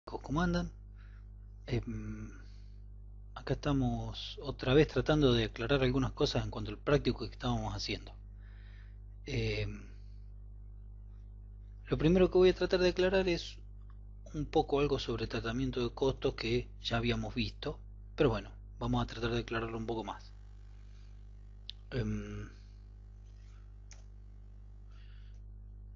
¿Cómo andan? Em, Acá estamos otra vez tratando de aclarar algunas cosas en cuanto al práctico que estábamos haciendo. Em, lo primero que voy a tratar de aclarar es un poco algo sobre tratamiento de costos que ya habíamos visto, pero bueno, vamos a tratar de aclararlo un poco más. Em,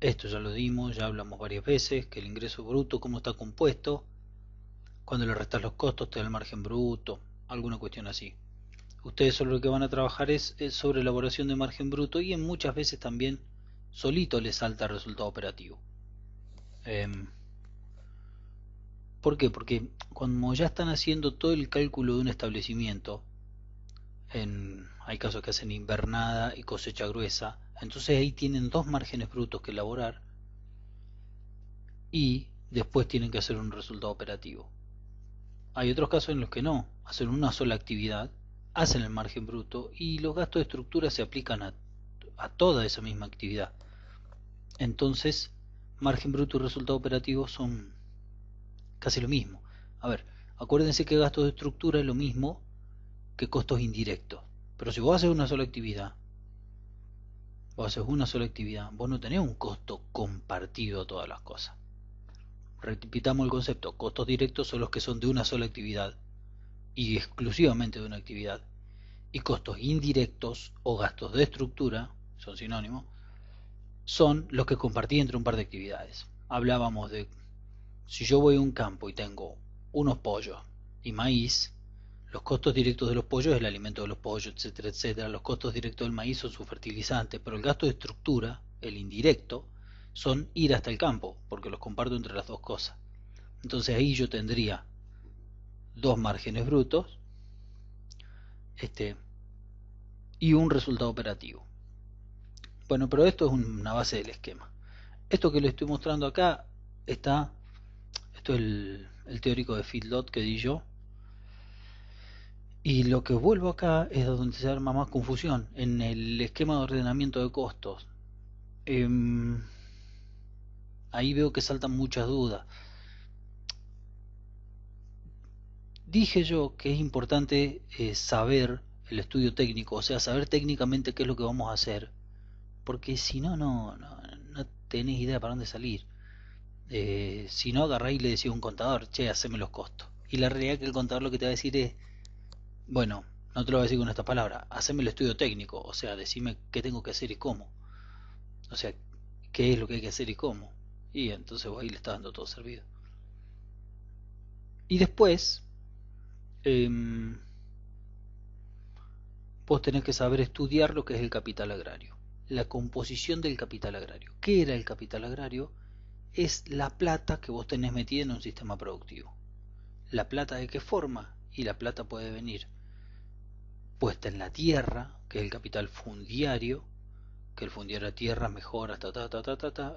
Esto ya lo dimos, ya hablamos varias veces, que el ingreso bruto, cómo está compuesto, cuando le restas los costos te da el margen bruto, alguna cuestión así. Ustedes solo lo que van a trabajar es sobre elaboración de margen bruto y en muchas veces también solito les salta el resultado operativo. Em, ¿Por qué? Porque cuando ya están haciendo todo el cálculo de un establecimiento, hay casos que hacen invernada y cosecha gruesa, entonces ahí tienen dos márgenes brutos que elaborar y después tienen que hacer un resultado operativo. Hay otros casos en los que no, hacen una sola actividad, hacen el margen bruto y los gastos de estructura se aplican a toda esa misma actividad. Entonces, margen bruto y resultado operativo son casi lo mismo. A ver, acuérdense que gastos de estructura es lo mismo que costos indirectos. Pero si vos haces una sola actividad, vos no tenés un costo compartido a todas las cosas. Repitamos el concepto, costos directos son los que son de una sola actividad y exclusivamente de una actividad. Y costos indirectos o gastos de estructura, son sinónimos, son los que compartí entre un par de actividades. Hablábamos de si yo voy a un campo y tengo unos pollos y maíz, los costos directos de los pollos es el alimento de los pollos, etcétera, etcétera. Los costos directos del maíz son su fertilizante, pero el gasto de estructura, el indirecto, son ir hasta el campo, porque los comparto entre las dos cosas. Entonces ahí yo tendría dos márgenes brutos este, y un resultado operativo. Bueno, pero esto es una base del esquema. Esto que le estoy mostrando acá está, esto es el teórico de feedlot que di yo. Y lo que vuelvo acá es donde se arma más confusión, en el esquema de ordenamiento de costos. Em, Ahí veo que saltan muchas dudas. Dije yo que es importante saber el estudio técnico, o sea, saber técnicamente qué es lo que vamos a hacer, porque si no, no tenés idea para dónde salir. Si no, agarrá y le decís a un contador, che, haceme los costos. Y la realidad es que el contador lo que te va a decir es, bueno, no te lo voy a decir con esta palabra, haceme el estudio técnico, o sea, decime qué tengo que hacer y cómo. O sea, qué es lo que hay que hacer y cómo. Y entonces vos ahí le estás dando todo servido. Y después, eh, vos tenés que saber estudiar lo que es el capital agrario. La composición del capital agrario. ¿Qué era el capital agrario? Es la plata que vos tenés metida en un sistema productivo. ¿La plata de qué forma? Y la plata puede venir puesta en la tierra, que es el capital fundiario, que el fundiario de tierra mejora,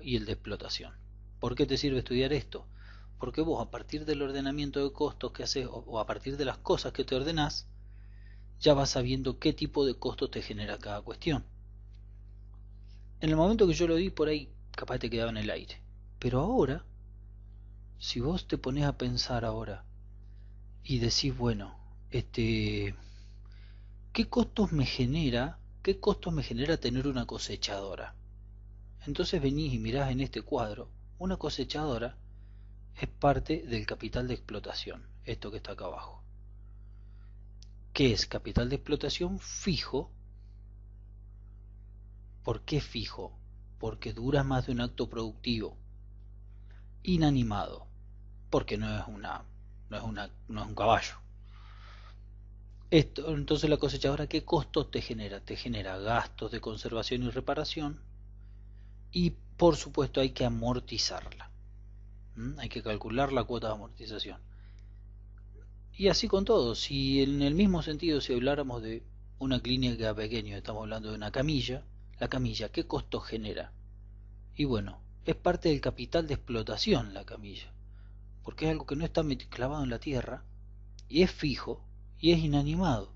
y el de explotación. ¿Por qué te sirve estudiar esto? Porque vos a partir del ordenamiento de costos que haces o a partir de las cosas que te ordenás, ya vas sabiendo qué tipo de costos te genera cada cuestión. En el momento que yo lo di por ahí, capaz te quedaba en el aire. Pero ahora, si vos te pones a pensar ahora y decís, bueno, qué costos me genera tener una cosechadora? Entonces venís y mirás en este cuadro, una cosechadora es parte del capital de explotación, esto que está acá abajo. ¿Qué es capital de explotación fijo? ¿Por qué fijo? Porque dura más de un acto productivo. Inanimado, porque no es un caballo. Entonces la cosechadora, ¿qué costos te genera? Te genera gastos de conservación y reparación y por supuesto hay que amortizarla. Hay que calcular la cuota de amortización. Y así con todo, si en el mismo sentido, si habláramos de una clínica pequeña, estamos hablando de una camilla, la camilla, ¿qué costo genera? Y bueno, es parte del capital de explotación la camilla, porque es algo que no está clavado en la tierra, y es fijo, y es inanimado.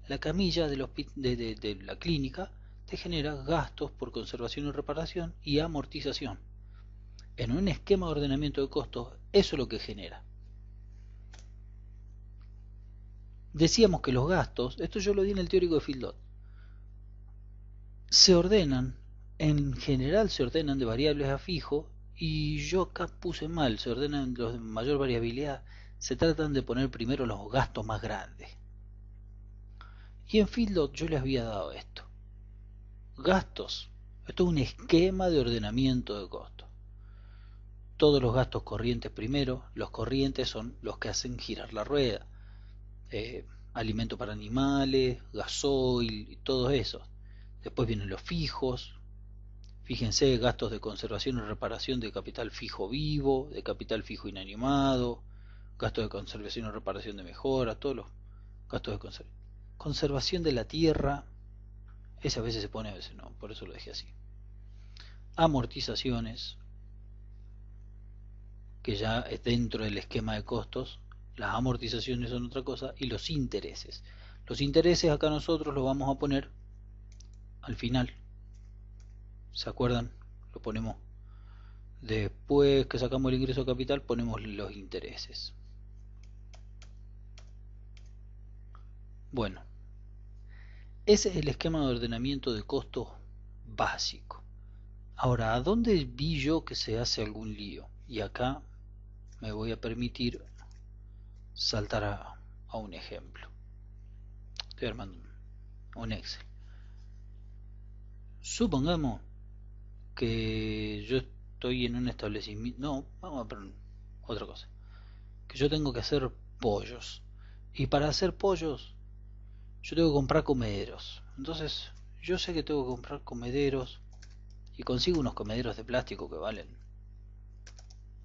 La camilla de la clínica te genera gastos por conservación y reparación y amortización. En un esquema de ordenamiento de costos, eso es lo que genera. decíamos que los gastos, esto yo lo di en el teórico de Fieldot, se ordenan, en general se ordenan de variables a fijo, y yo acá puse mal, se ordenan los de mayor variabilidad, se tratan de poner primero los gastos más grandes. Y en Fieldot yo les había dado esto. Gastos. Esto es un esquema de ordenamiento de costos. Todos los gastos corrientes primero. Los corrientes son los que hacen girar la rueda. Alimento para animales, gasoil y todo eso. Después vienen los fijos. Fíjense, gastos de conservación y reparación de capital fijo vivo, de capital fijo inanimado, gastos de conservación y reparación de mejora, todos los gastos de conservación de la tierra. Ese a veces se pone, a veces no, por eso lo dejé así. Amortizaciones, que ya es dentro del esquema de costos. Las amortizaciones son otra cosa. Y los intereses. Los intereses acá nosotros los vamos a poner al final. ¿Se acuerdan? Lo ponemos después que sacamos el ingreso capital, ponemos los intereses. Bueno, ese es el esquema de ordenamiento de costos básico. Ahora, ¿a dónde vi yo que se hace algún lío? Y acá me voy a permitir saltar a un ejemplo. Estoy armando un Excel. Supongamos que yo estoy en un establecimiento. No, vamos a ver otra cosa. Que yo tengo que hacer pollos. Y para hacer pollos, yo tengo que comprar comederos. Entonces, yo sé que tengo que comprar comederos. Y consigo unos comederos de plástico que valen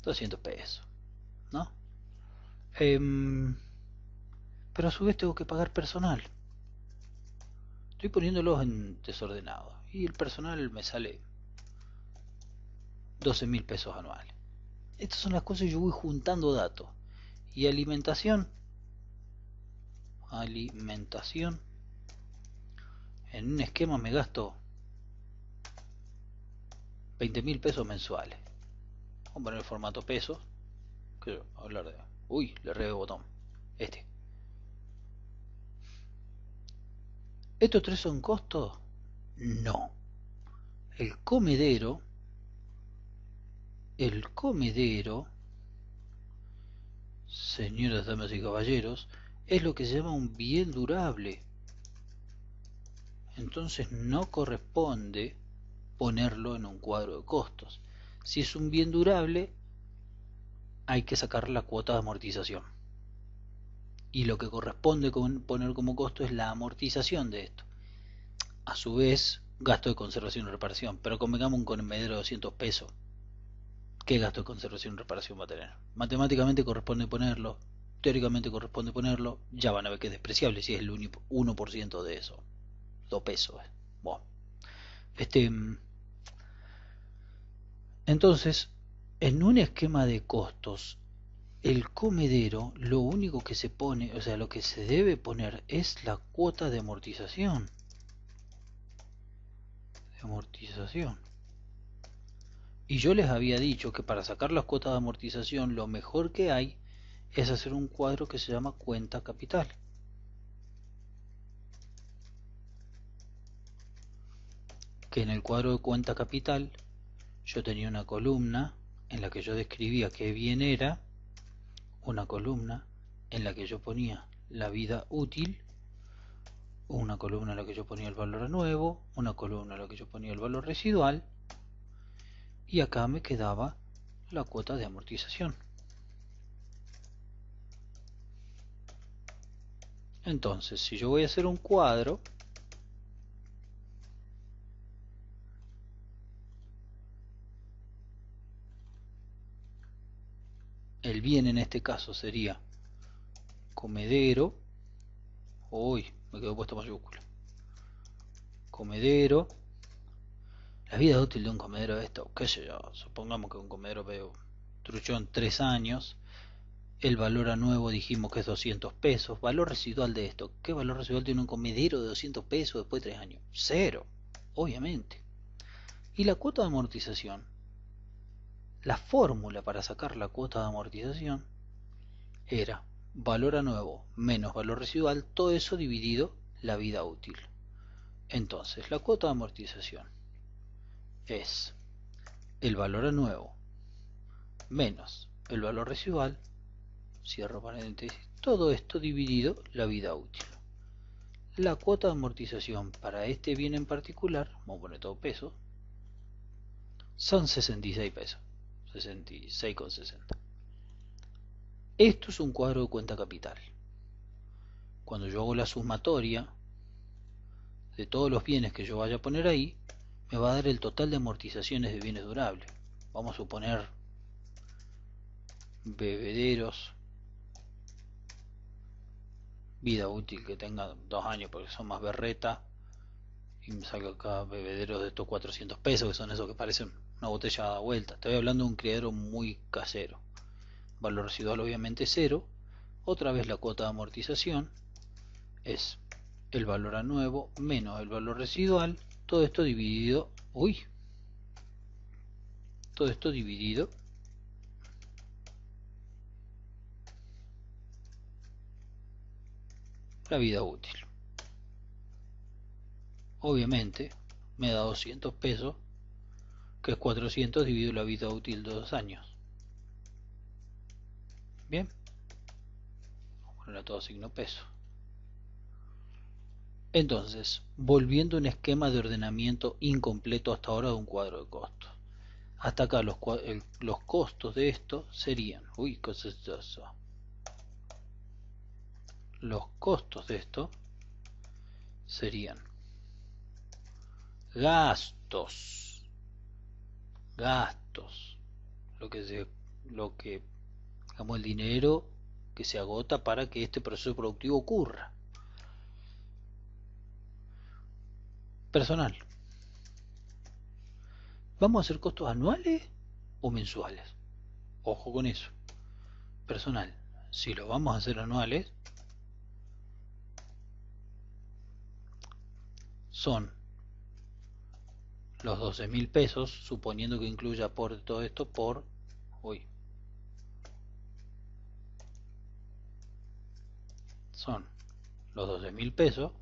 200 pesos, ¿no? Pero a su vez tengo que pagar personal. Estoy poniéndolos en desordenado. Y el personal me sale 12.000 pesos anuales. Estas son las cosas que yo voy juntando datos. Y alimentación. En un esquema me gasto 20.000 pesos mensuales. Vamos a poner el formato pesos. Quiero hablar de... Uy, le erré el botón. ¿Estos tres son costos? No. El comedero, señoras, damas y caballeros, es lo que se llama un bien durable. Entonces no corresponde ponerlo en un cuadro de costos. Si es un bien durable, hay que sacar la cuota de amortización. Y lo que corresponde poner como costo es la amortización de esto. A su vez, gasto de conservación y reparación. Pero convengamos un comedero de 200 pesos. ¿Qué gasto de conservación y reparación va a tener? Matemáticamente corresponde ponerlo. Teóricamente corresponde ponerlo. Ya van a ver que es despreciable si es el 1% de eso. 2 pesos. Bueno. Entonces, en un esquema de costos, el comedero, lo único que se pone, o sea, lo que se debe poner es la cuota de amortización. Y yo les había dicho que para sacar las cuotas de amortización, lo mejor que hay es hacer un cuadro que se llama cuenta capital. Que en el cuadro de cuenta capital yo tenía una columna en la que yo describía qué bien era, una columna en la que yo ponía la vida útil, una columna en la que yo ponía el valor nuevo, una columna en la que yo ponía el valor residual, y acá me quedaba la cuota de amortización. Entonces, si yo voy a hacer un cuadro, el bien en este caso sería comedero. Uy, me quedó puesto mayúscula. Comedero. La vida útil de un comedero es esto, qué sé yo, supongamos que un comedero veo truchón 3 años, el valor a nuevo dijimos que es 200 pesos, valor residual de esto, ¿qué valor residual tiene un comedero de 200 pesos después de 3 años? Cero, obviamente. Y la cuota de amortización, la fórmula para sacar la cuota de amortización era valor a nuevo menos valor residual, todo eso dividido la vida útil. Entonces la cuota de amortización es el valor a nuevo menos el valor residual, cierro paréntesis, todo esto dividido la vida útil. La cuota de amortización para este bien en particular, vamos a poner todo peso, son 66 pesos, 66,60. Esto es un cuadro de cuenta capital. Cuando yo hago la sumatoria de todos los bienes que yo vaya a poner ahí, me va a dar el total de amortizaciones de bienes durables. Vamos a suponer bebederos, vida útil que tenga 2 años porque son más berreta, y me saco acá bebederos de estos 400 pesos, que son esos que parecen una botella dada vuelta. Estoy hablando de un criadero muy casero. Valor residual obviamente cero. Otra vez la cuota de amortización es el valor a nuevo menos el valor residual, todo esto dividido, todo esto dividido la vida útil. Obviamente me da 200 pesos, que es 400 dividido la vida útil de 2 años. Bien, vamos a poner a todo signo peso. Entonces, volviendo a un esquema de ordenamiento incompleto hasta ahora de un cuadro de costos. Hasta acá los costos de esto serían, ¿qué es eso? Los costos de esto serían gastos, lo que digamos, el dinero que se agota para que este proceso productivo ocurra. Personal. ¿Vamos a hacer costos anuales o mensuales? Ojo con eso. Personal. Si lo vamos a hacer anuales, son los 12.000 pesos, suponiendo que incluya aporte todo esto por son los 12.000 pesos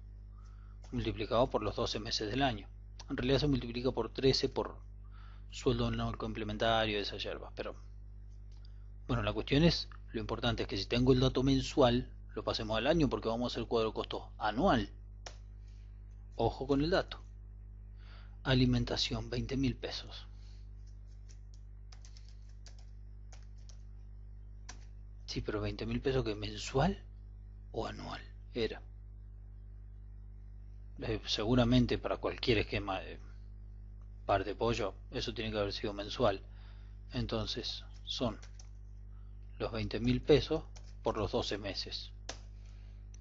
multiplicado por los 12 meses del año. En realidad se multiplica por 13 por sueldo no complementario de esas yerbas, pero bueno, la cuestión es, lo importante es que si tengo el dato mensual, lo pasemos al año porque vamos a hacer cuadro de costos anual. Ojo con el dato. Alimentación, 20.000 pesos. Sí, pero 20.000 pesos que mensual o anual era. Seguramente para cualquier esquema de par de pollo, eso tiene que haber sido mensual. Entonces son los 20.000 pesos por los 12 meses.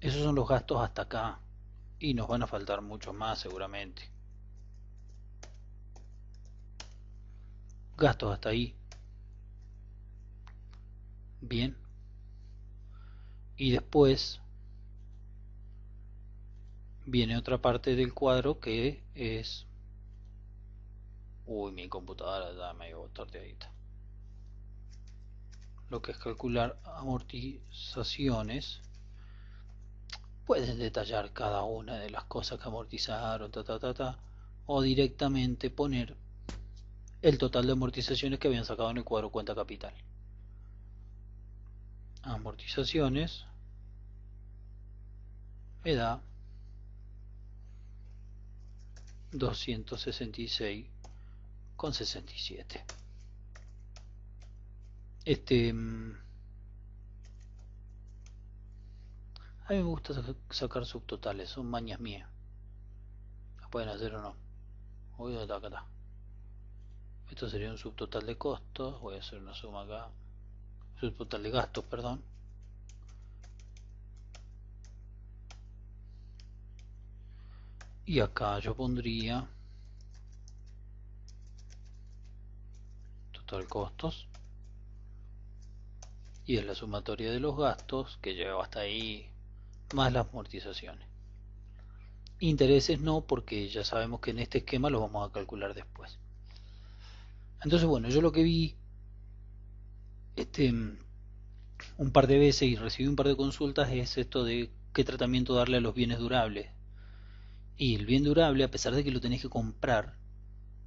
Esos son los gastos hasta acá. Y nos van a faltar muchos más seguramente. Gastos hasta ahí. Bien. Y después viene otra parte del cuadro que es... mi computadora ya medio torteadita. Lo que es calcular amortizaciones. Pueden detallar cada una de las cosas que amortizaron, o directamente poner el total de amortizaciones que habían sacado en el cuadro cuenta capital. Amortizaciones me da 266,67. A mí me gusta sacar subtotales, son mañas mías. ¿Las pueden hacer o no? Acá. Esto sería un subtotal de costos. Voy a hacer una suma acá. Subtotal de gastos, perdón. Y acá yo pondría total costos. Y es la sumatoria de los gastos, que llega hasta ahí, más las amortizaciones. Intereses no, porque ya sabemos que en este esquema los vamos a calcular después. Entonces bueno, yo lo que vi un par de veces y recibí un par de consultas es esto de qué tratamiento darle a los bienes durables. Y el bien durable, a pesar de que lo tenés que comprar,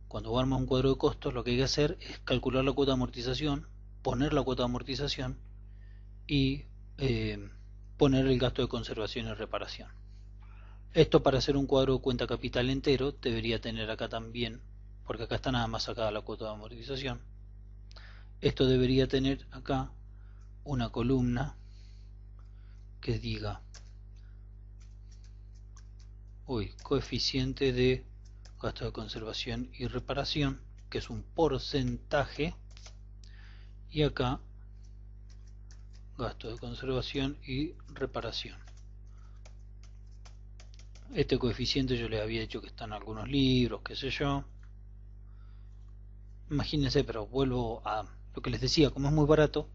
cuando vos armas un cuadro de costos, lo que hay que hacer es calcular la cuota de amortización, poner la cuota de amortización y poner el gasto de conservación y reparación. Esto para hacer un cuadro de cuenta capital entero debería tener acá también, porque acá está nada más sacada la cuota de amortización. Esto debería tener acá una columna que diga coeficiente de gasto de conservación y reparación, que es un porcentaje, y acá gasto de conservación y reparación. Este coeficiente yo les había dicho que está en algunos libros, qué sé yo. Imagínense, pero vuelvo a lo que les decía, como es muy barato,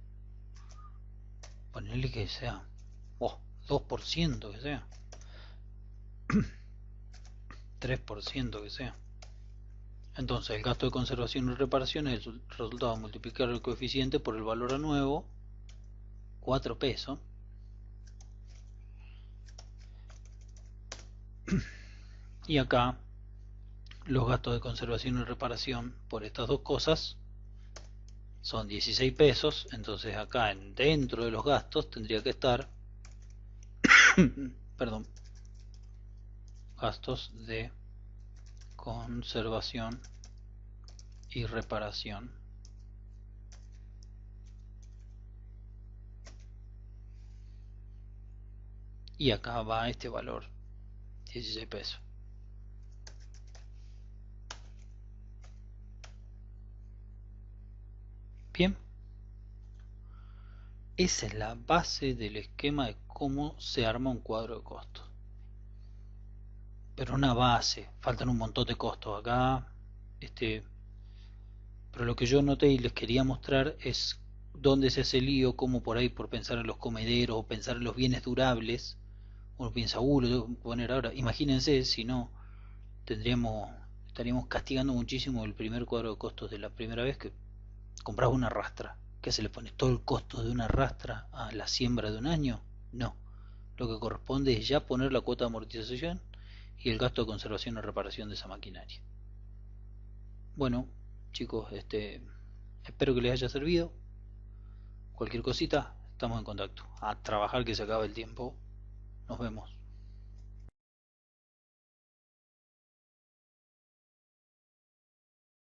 ponerle que sea 2% que sea, 3% que sea. Entonces el gasto de conservación y reparación es el resultado de multiplicar el coeficiente por el valor a nuevo, 4 pesos. Y acá los gastos de conservación y reparación por estas dos cosas son 16 pesos. Entonces acá dentro de los gastos tendría que estar perdón, gastos de conservación y reparación. Y acá va este valor, 16 pesos. Bien, esa es la base del esquema de cómo se arma un cuadro de costos. Pero una base, faltan un montón de costos acá. Pero lo que yo noté y les quería mostrar es dónde se hace lío, cómo por ahí por pensar en los comederos o pensar en los bienes durables, uno piensa, lo tengo que poner ahora. Imagínense si no, estaríamos castigando muchísimo el primer cuadro de costos de la primera vez que compras una rastra. ¿Qué se le pone todo el costo de una rastra a la siembra de un año? No. Lo que corresponde es ya poner la cuota de amortización y el gasto de conservación y reparación de esa maquinaria. Bueno, chicos, espero que les haya servido. Cualquier cosita, estamos en contacto. A trabajar que se acaba el tiempo. Nos vemos.